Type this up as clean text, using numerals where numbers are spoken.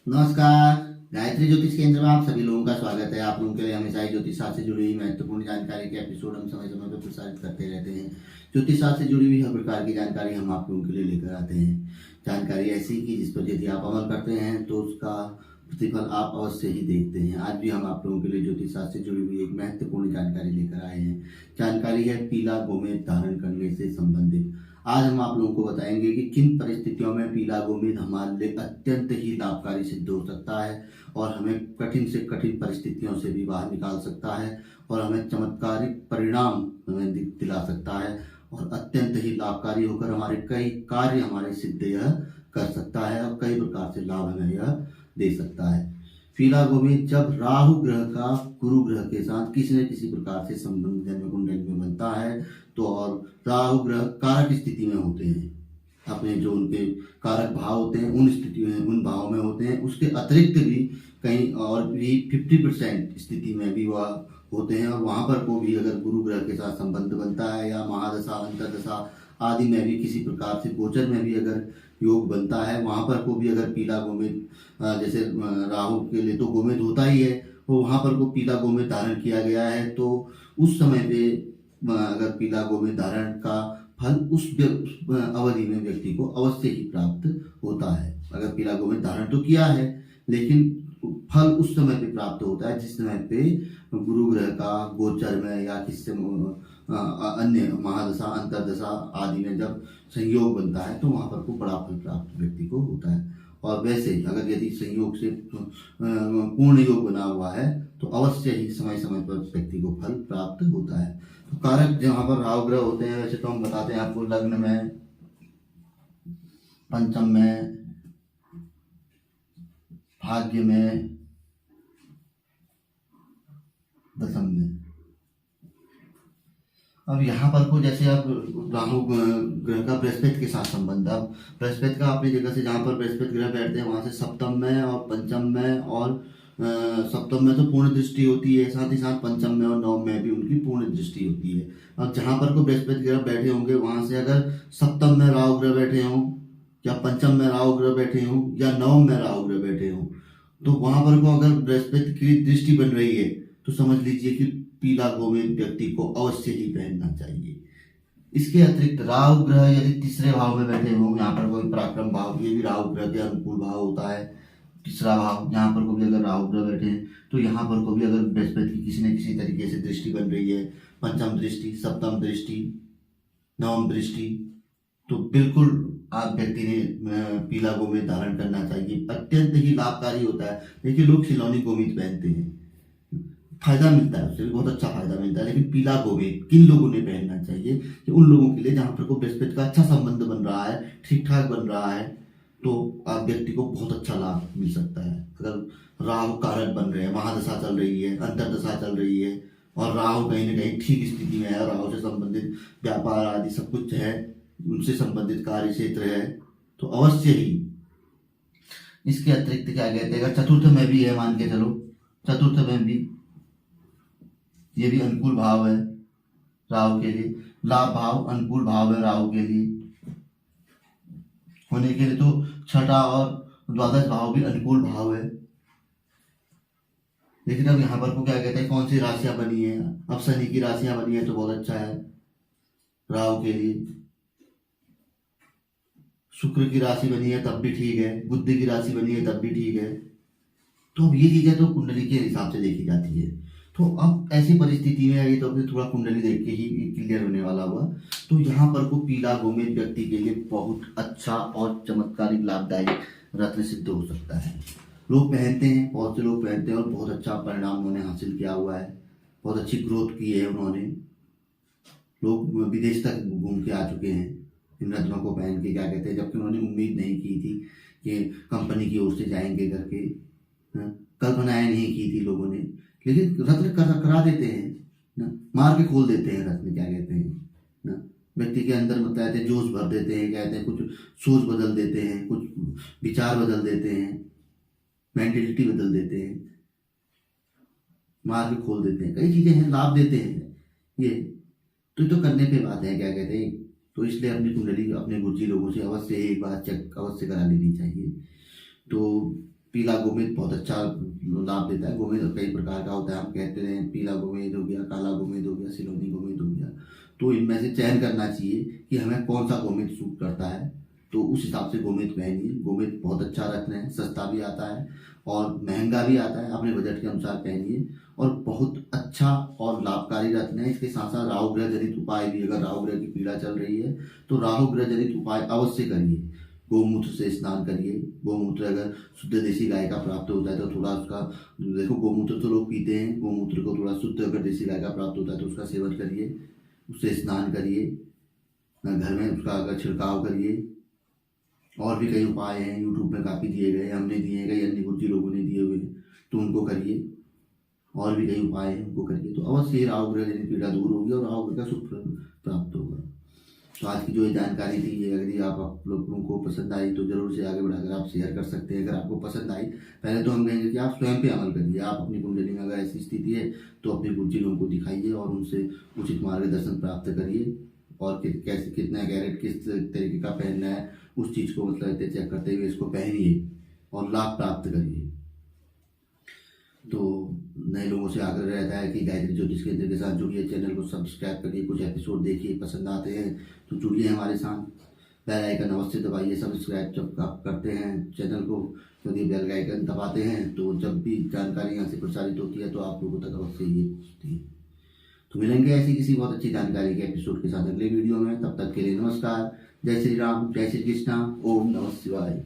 नमस्कार। गायत्री ज्योतिष केंद्र में आप सभी लोगों का स्वागत है। आप लोगों के लिए हमेशा ही ज्योतिष शास्त्र से जुड़ी हुई महत्वपूर्ण जानकारी के एपिसोड हम समय समय पर प्रसारित करते रहते हैं। ज्योतिष शास्त्र से जुड़ी हुई हर प्रकार की जानकारी हम आप लोगों के लिए लेकर आते हैं। जानकारी ऐसी कि जिस पर यदि आप अमल करते हैं तो उसका प्रतिफल आप अवश्य ही देखते हैं। आज भी हम आप लोगों के लिए ज्योतिष शास्त्र से जुड़ी हुई एक महत्वपूर्ण जानकारी लेकर आए हैं। जानकारी है पीला गोमेद धारण करने से संबंधित। आज हम आप लोगों को बताएंगे कि किन परिस्थितियों में पीला गोमेद हमारे लिए अत्यंत ही लाभकारी सिद्ध हो सकता है और हमें कठिन से कठिन परिस्थितियों से भी बाहर निकाल सकता है और हमें चमत्कारिक परिणाम हमें दिला सकता है और अत्यंत ही लाभकारी होकर हमारे कई कार्य हमारे सिद्ध यह कर सकता है और कई प्रकार से लाभ हमें यह दे सकता है। पीला गोमेद जब राहु ग्रह का गुरु ग्रह के साथ किसी न किसी प्रकार से संबंध जन्म कुंडली में बनता है तो और राहु ग्रह कारक स्थिति में होते हैं, अपने जो उनके कारक भाव होते हैं उन स्थिति में उन भाव में होते हैं, उसके अतिरिक्त भी कहीं और भी 50% स्थिति में भी वह होते हैं और वहां पर को भी अगर गुरु ग्रह के साथ संबंध बनता है या महादशा अंतरदशा आदि में भी किसी प्रकार से गोचर में भी अगर योग बनता है, वहां पर को भी अगर पीला गोमेद जैसे राहु के लिए तो गोमेद होता ही है, तो वहां पर को पीला गोमेद धारण किया गया है तो उस समय पे अगर पीला गोमेद धारण का फल उस अवधि में व्यक्ति को अवश्य ही प्राप्त होता है। अगर पीला गोमेद धारण तो किया है लेकिन फल उस समय पे प्राप्त होता है जिस समय पे गुरु ग्रह का गोचर में या किससे अन्य महादशा अंतरदशा आदि में जब संयोग बनता है तो वहां पर को बड़ा फल प्राप्त व्यक्ति को होता है। और वैसे अगर यदि संयोग से पूर्ण योग बना हुआ है तो अवश्य ही समय समय पर व्यक्ति को फल प्राप्त होता है। तो कारक जहाँ पर राहु ग्रह होते हैं वैसे तो हम बताते हैं आपको लग्न में, पंचम में, भाग्य में, दशम में। अब यहाँ पर को जैसे अब राहु ग्रह का बृहस्पति के साथ संबंध, अब बृहस्पति का अपनी जगह से जहाँ पर बृहस्पति ग्रह बैठते हैं वहां से सप्तम में और पंचम में और सप्तम में तो पूर्ण दृष्टि होती है, साथ ही साथ पंचम में और नवम में भी उनकी पूर्ण दृष्टि होती है। अब जहाँ पर को बृहस्पति ग्रह बैठे होंगे वहां से अगर सप्तम में राहु ग्रह बैठे हों या पंचम में राहु ग्रह बैठे हों या नवम में राहु ग्रह बैठे हों तो वहां पर को अगर बृहस्पति की दृष्टि बन रही है तो समझ लीजिए कि पीला गोमेद व्यक्ति को अवश्य ही पहनना चाहिए। इसके अतिरिक्त राहु ग्रह यदि तीसरे भाव में बैठे हों, यहाँ पर कोई पराक्रम भाव, ये भी राहु ग्रह के अनुकूल भाव होता है, तीसरा भाव, यहाँ पर को भी अगर राहु ग्रह बैठे हैं तो यहाँ पर को भी अगर बृहस्पति की किसी न किसी तरीके से दृष्टि बन रही है, पंचम दृष्टि, सप्तम दृष्टि, नवम दृष्टि, तो बिल्कुल आप व्यक्ति ने पीला गोमेद धारण करना चाहिए। अत्यंत ही लाभकारी होता है। देखिए लोग खिलौनी गोमेद पहनते हैं, फायदा मिलता है उससे, बहुत अच्छा फायदा मिलता है, लेकिन पीला गोमेद किन लोगों ने पहनना चाहिए कि उन लोगों के लिए जहां पर को बृहस्पति का अच्छा संबंध बन रहा है, ठीक ठाक बन रहा है तो आप व्यक्ति को बहुत अच्छा लाभ मिल सकता है। अगर राहु कारक बन रहे हैं, महादशा चल रही है, अंतरदशा चल रही है और राहु कहीं ना कहीं ठीक स्थिति में है, राहु से संबंधित व्यापार आदि सब कुछ है, उनसे संबंधित कार्य क्षेत्र है तो अवश्य ही। इसके अतिरिक्त क्या कहते हैं, अगर चतुर्थ में भी है, मान के चलो चतुर्थ में भी ये भी अनुकूल भाव है राहु के लिए, लाभ भाव अनुकूल भाव है राहु के लिए होने के लिए, तो छठा और द्वादश भाव भी अनुकूल भाव है। लेकिन अब यहाँ पर को क्या कहते हैं, कौन सी राशियां बनी है, अब शनि की राशियां बनी है तो बहुत अच्छा है राहु के लिए, शुक्र की राशि बनी है तब भी ठीक है, बुध की राशि बनी है तब भी ठीक है। तो अब ये चीजें तो कुंडली के हिसाब से देखी जाती है। तो अब ऐसी परिस्थिति में ये तो अभी थोड़ा कुंडली देख के ही क्लियर होने वाला हुआ, तो यहाँ पर को पीला गोमेद व्यक्ति के लिए बहुत अच्छा और चमत्कारिक लाभदायक रत्न सिद्ध हो सकता है। लोग पहनते हैं, बहुत से लोग पहनते हैं और बहुत अच्छा परिणाम उन्होंने हासिल किया हुआ है, बहुत अच्छी ग्रोथ की है उन्होंने, लोग विदेश तक घूम के आ चुके हैं इन रत्नों को पहन के, क्या कहते हैं, जबकि उन्होंने उम्मीद नहीं की थी कि कंपनी की ओर से जाएंगे करके, कल्पनाएं नहीं की थी लोगों ने, लेकिन रत्न करा देते हैं ना, मार के खोल देते हैं रत्न, क्या कहते हैं ना, व्यक्ति के अंदर मतलब जोश भर देते हैं, कहते हैं कुछ सोच बदल देते हैं, कुछ विचार बदल देते हैं, मेंटेलिटी बदल देते हैं, मार के खोल देते हैं, कई चीजें हैं, लाभ देते हैं ये तो करने पे बात है, क्या कहते हैं। तो इसलिए अपनी कुंडली अपने गुरुजी लोगों से अवश्य एक बार चेक अवश्य करा लेनी चाहिए। तो पीला गोमेद बहुत अच्छा लाभ देता है। गोमेद कई प्रकार का होता है, हम कहते हैं पीला गोमेद हो गया, काला गोमेद हो गया, सिलोनी गोमेद हो गया। तो इनमें से चयन करना चाहिए कि हमें कौन सा गोमेद सूट करता है, तो उस हिसाब से गोमेद पहनिए। गोमेद बहुत अच्छा रत्न है, सस्ता भी आता है और महंगा भी आता है, अपने बजट के अनुसार पहनिए और बहुत अच्छा और लाभकारी रत्न है। इसके साथ साथ राहु ग्रह जनित उपाय भी, अगर राहु ग्रह की पीड़ा चल रही है तो राहु ग्रह जनित उपाय अवश्य करिए। गोमूत्र से स्नान करिए। गोमूत्र अगर शुद्ध देसी गाय का प्राप्त होता है तो थोड़ा उसका, देखो गोमूत्र तो लोग पीते हैं, गोमूत्र को थोड़ा शुद्ध अगर देसी गाय का प्राप्त होता है तो उसका सेवन करिए, उससे स्नान करिए, घर में उसका अगर छिड़काव करिए। और भी कई उपाय हैं, यूट्यूब में काफ़ी दिए गए, हमने दिए हैं, कई अन्य बुद्धि लोगों ने दिए हुए, तो उनको करिए। और भी कई उपाय हैं, उनको करिए तो अवश्य राहु ग्रह जनित पीड़ा दूर होगी और राहु ग्रह का सुख प्राप्त होगा। तो आज की जो ये जानकारी थी, ये यदि आप लोगों को पसंद आई तो जरूर से आगे बढ़ाकर आप शेयर कर सकते हैं। अगर आपको पसंद आई, पहले तो हम कहेंगे कि आप स्वयं पे अमल करिए। आप अपनी कुंडली में अगर ऐसी स्थिति है तो अपने गुरुजनों को दिखाइए और उनसे उचित मार्गदर्शन प्राप्त करिए। और कैसे, कितना कैरेट किस तरीके का पहनना है, उस चीज़ को मतलब चेक करते हुए इसको पहनिए और लाभ प्राप्त करिए। तो नए लोगों से आग्रह रहता है कि गायत्री ज्योतिष केंद्र के साथ जुड़िए, चैनल को सब्सक्राइब करिए, कुछ एपिसोड देखिए, पसंद आते हैं तो जुड़िए हमारे साथ। बेल आइकन अवश्य दबाइए। सब्सक्राइब जब आप करते हैं चैनल को, यदि बेल आइकन दबाते हैं तो जब भी जानकारी यहाँ से प्रसारित होती है तो आप लोगों तक अवश्य ये पहुँचती है। तो मिलेंगे ऐसी किसी बहुत अच्छी जानकारी के एपिसोड के साथ अगले वीडियो में। तब तक के लिए नमस्कार। जय श्री राम, जय श्री कृष्णा, ओम नमः शिवाय।